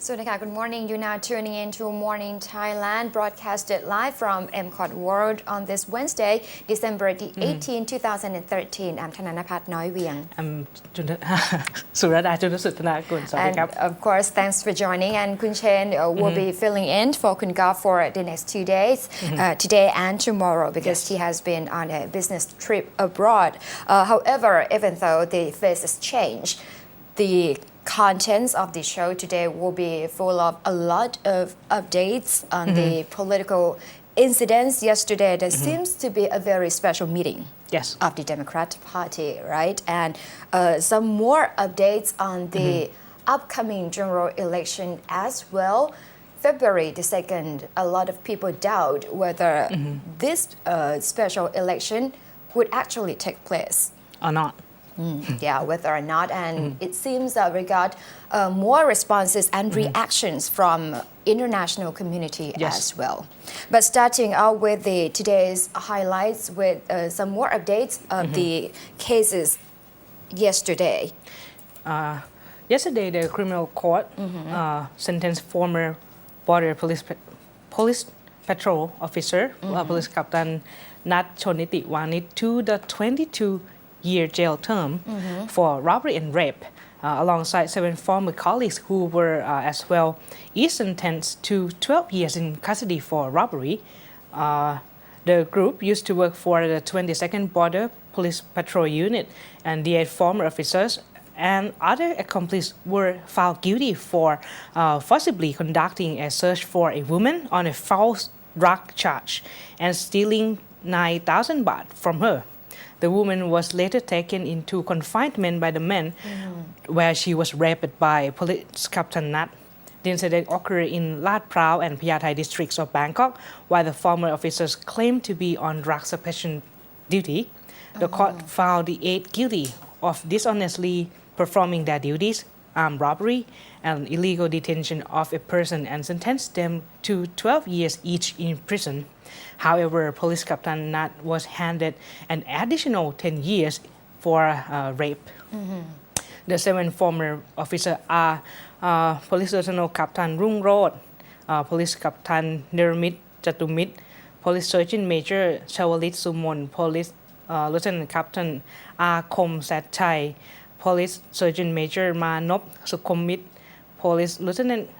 สวัสดีค่ะ Good morning. You're now tuning in to Morning Thailand, broadcasted live from MCOT World on this Wednesday, December the 18th, 2013. I'm Thananapat Noi Vieng. I'm สุรดาจุลสุทธนากุล สวัสดีครับ And of course, thanks for joining. And Kun Chen will be filling in for Kun Gao for the next 2 days, today and tomorrow, because he has been on a business trip abroad. However, even though the faces change, the contents of the show today will be full of a lot of updates on the political incidents yesterday. There seems to be a very special meeting of the Democratic Party, right? And some more updates on the upcoming general election as well. February the 2nd, a lot of people doubt whether this special election would actually take place. Or not. Yeah, whether or not, and it seems that we got more responses and reactions from international community as well. But starting out with today's highlights with some more updates of the cases yesterday. Yesterday, the criminal court sentenced former border police patrol officer, police captain Nat Choniti Wanit to the 22-year jail term for robbery and rape, alongside 7 former colleagues who were as well each sentenced to 12 years in custody for robbery. The group used to work for the 22nd Border Police Patrol Unit, and the 8 former officers and other accomplices were found guilty for forcibly conducting a search for a woman on a false drug charge and stealing 9,000 baht from her. The woman was later taken into confinement by the men, where she was raped by police captain Nat. The incident occurred in Lat Prao and Pattani districts of Bangkok, while the former officers claimed to be on drug suppression duty. The court found the 8 guilty of dishonestly performing their duties, armed robbery, and illegal detention of a person, and sentenced them to 12 years each in prison. However, police captain Nat was handed an additional 10 years for rape. The 7 former officers are Police Lieutenant Captain Rung Rod, Police Captain Nirmit Chatumit, Police Sergeant Major Chawalit Sumon, Police Lieutenant Captain Akom Satchai, Police Sergeant Major Manop Sukhomit, Police Lieutenant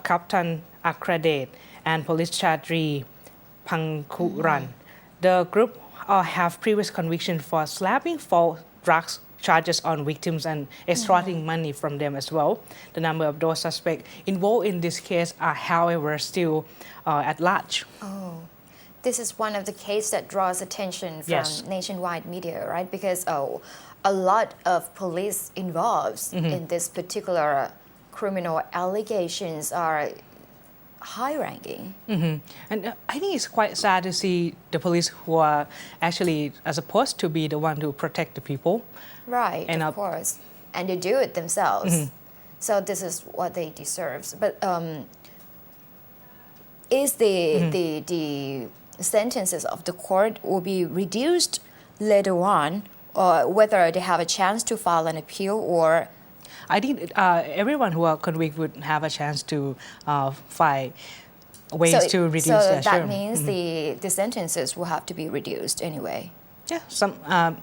Captain Akradet, and Police Chatri Pangkuran. The group have previous conviction for slapping false drugs charges on victims and extorting money from them as well. The number of those suspects involved in this case are, however, still at large. This is one of the cases that draws attention from nationwide media, right? Because a lot of police involved in this particular criminal allegations are high-ranking. And I think it's quite sad to see the police who are actually supposed to be the one to protect the people. Right, of course. And they do it themselves. So this is what they deserve. But is the sentences of the court will be reduced later on, or whether they have a chance to file an appeal, or I think everyone who are convicted would have a chance to find ways to reduce their that term. means the sentences will have to be reduced anyway. Yeah, some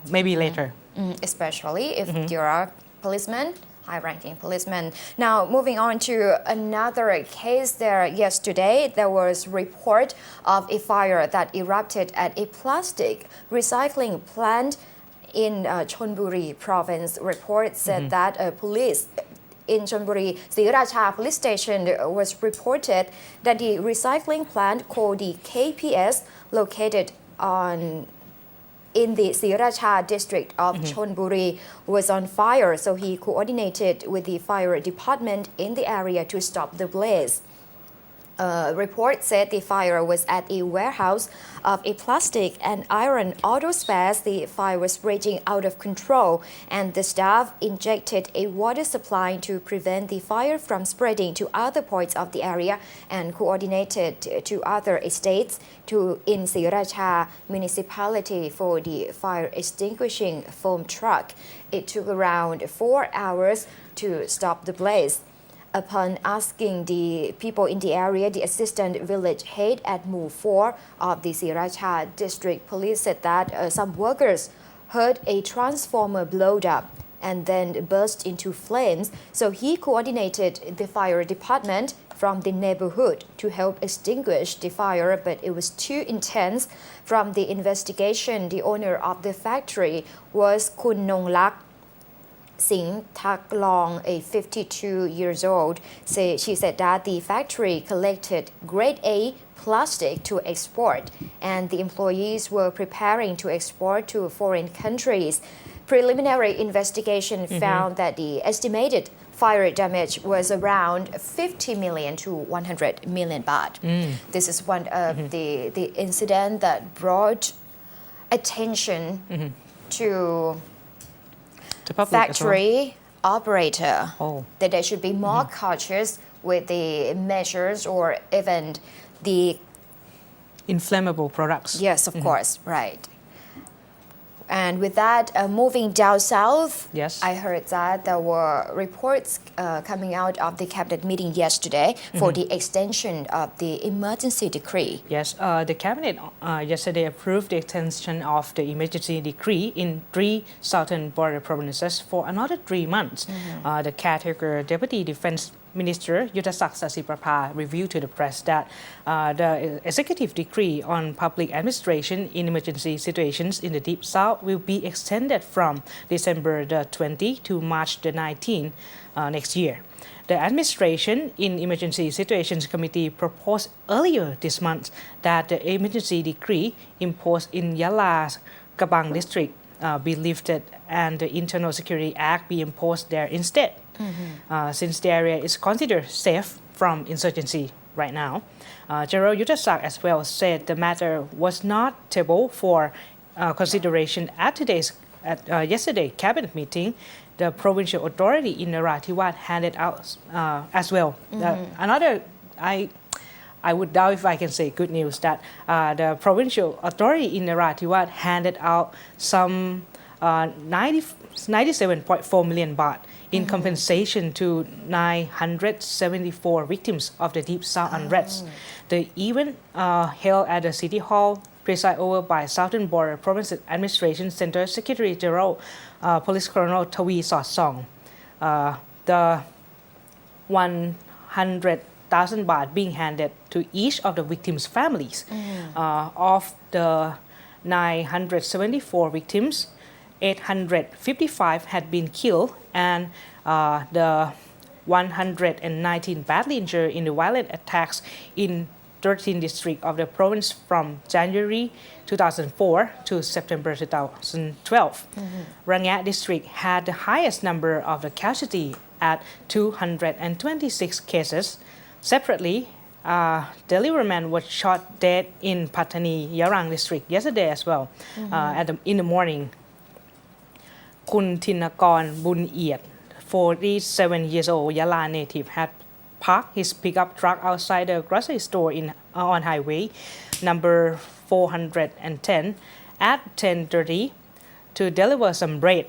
maybe later. Especially if there are policemen, high-ranking policemen. Now, moving on to another case there yesterday, there was report of a fire that erupted at a plastic recycling plant in Chonburi province. Reports said that police in Chonburi Sriracha police station was reported that the recycling plant called the KPS, located in the Sriracha district of Chonburi, was on fire. So he coordinated with the fire department in the area to stop the blaze. Report said the fire was at a warehouse of a plastic and iron auto spares. The fire was raging out of control, and the staff injected a water supply to prevent the fire from spreading to other parts of the area, and coordinated to other estates in Sriracha municipality for the fire extinguishing foam truck. It took around 4 hours to stop the blaze. Upon asking the people in the area, the assistant village head at Mu 4 of the Sriracha district police said that some workers heard a transformer blowed up and then burst into flames. So he coordinated the fire department from the neighborhood to help extinguish the fire, but it was too intense. From the investigation, the owner of the factory was Kun Nonglak Singh Thaklong, a 52 years old. She said that the factory collected grade A plastic to export, and the employees were preparing to export to foreign countries. Preliminary investigation found that the estimated fire damage was around 50 million to 100 million baht. This is one of the incident that brought attention to The public as well. factory operator Oh. that they should be more cautious with the measures or even the Inflammable products. yes, of course, right. And with that, moving down south, Yes. I heard that there were reports coming out of the cabinet meeting yesterday for the extension of the emergency decree. Yes, the cabinet yesterday approved the extension of the emergency decree in 3 southern border provinces for another 3 months. The caretaker Deputy Defense Minister Yuttasak Sasiprapha revealed to the press that the executive decree on public administration in emergency situations in the Deep South will be extended from December the 20 to March the 19 next year. The Administration in Emergency Situations Committee proposed earlier this month that the emergency decree imposed in Yala's Kabang district be lifted and the Internal Security Act be imposed there instead. Since the area is considered safe from insurgency right now. General Yuttasak as well said the matter was not tabled for consideration at yesterday cabinet meeting. The provincial authority in Narathiwat handed out as well. I would doubt if I can say good news that the provincial authority in Narathiwat handed out some 97.4 million baht in compensation to 974 victims of the Deep South unrest. The event held at the City Hall, presided over by Southern Border Province Administration Center Secretary General Police Colonel Tawi Sot-song. The 100,000 baht being handed to each of the victims' families. Of the 974 victims, 855 had been killed and the 119 badly injured in the violent attacks in 13 districts of the province from January 2004 to September 2012. Rangya district had the highest number of the casualty at 226 cases. Separately, deliveryman was shot dead in Pattani, Yarang district yesterday as well in the morning. Kun Thinakon Bun Iet, 47 years old Yala native, had parked his pickup truck outside a grocery store on highway number 410 at 10:30 to deliver some bread.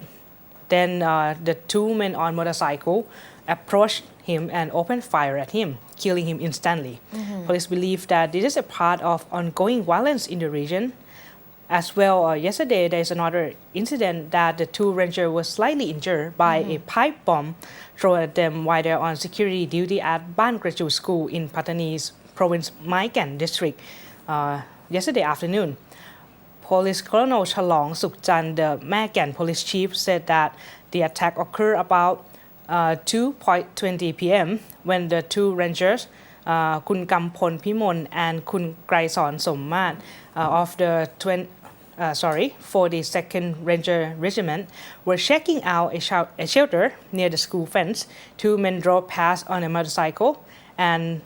Then the 2 men on motorcycle approached him and opened fire at him, killing him instantly. Police believe that this is a part of ongoing violence in the region. As well, yesterday there is another incident that the 2 rangers were slightly injured by a pipe bomb thrown at them while they are on security duty at Ban Kraju School in Pattani's province Mai Kan district yesterday afternoon. Police Colonel Chalong Sukchan, the Mai Kan police chief, said that the attack occurred about 2:20 p.m. when the 2 rangers, Kun Kampon Pimon and Kun Kraisorn Sommat of the 42nd Ranger Regiment were checking out a shelter near the school fence. 2 men drove past on a motorcycle and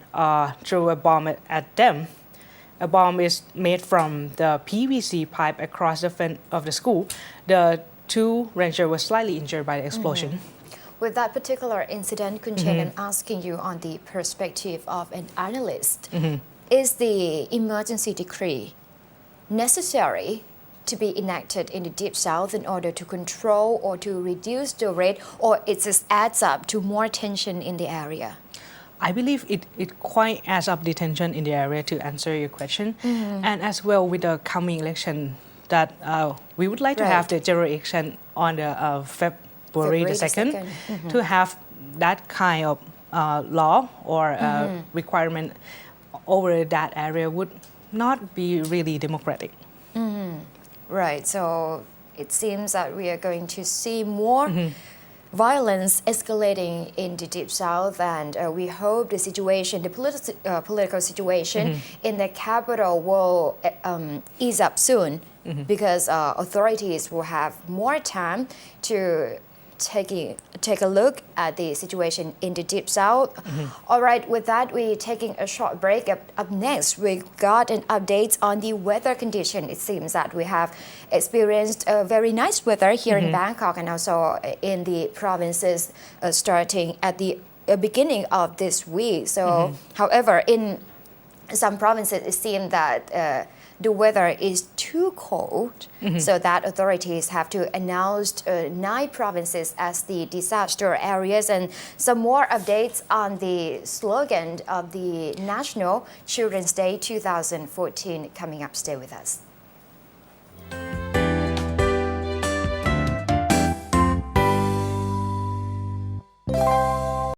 threw a bomb at them. A bomb is made from the PVC pipe across the fence of the school. The 2 rangers were slightly injured by the explosion. With that particular incident, Kun Chen, I'm asking you on the perspective of an analyst. Is the emergency decree necessary to be enacted in the Deep South in order to control or to reduce the rate, or it just adds up to more tension in the area? I believe it quite adds up the tension in the area to answer your question. And as well with the coming election that we would like to have the general election on the February the 2nd to have that kind of law or requirement over that area would not be really democratic. Right, so it seems that we are going to see more violence escalating in the Deep South, and we hope the situation, the political situation in the capital will ease up soon because authorities will have more time to take a look at the situation in the Deep South. All right, with that, we're taking a short break. Up next, we got an update on the weather condition. It seems that we have experienced a very nice weather here in Bangkok and also in the provinces starting at the beginning of this week. So, however, in some provinces, it seems that the weather is too cold, so that authorities have to announce 9 provinces as the disaster areas. And some more updates on the slogan of the National Children's Day 2014 coming up. Stay with us.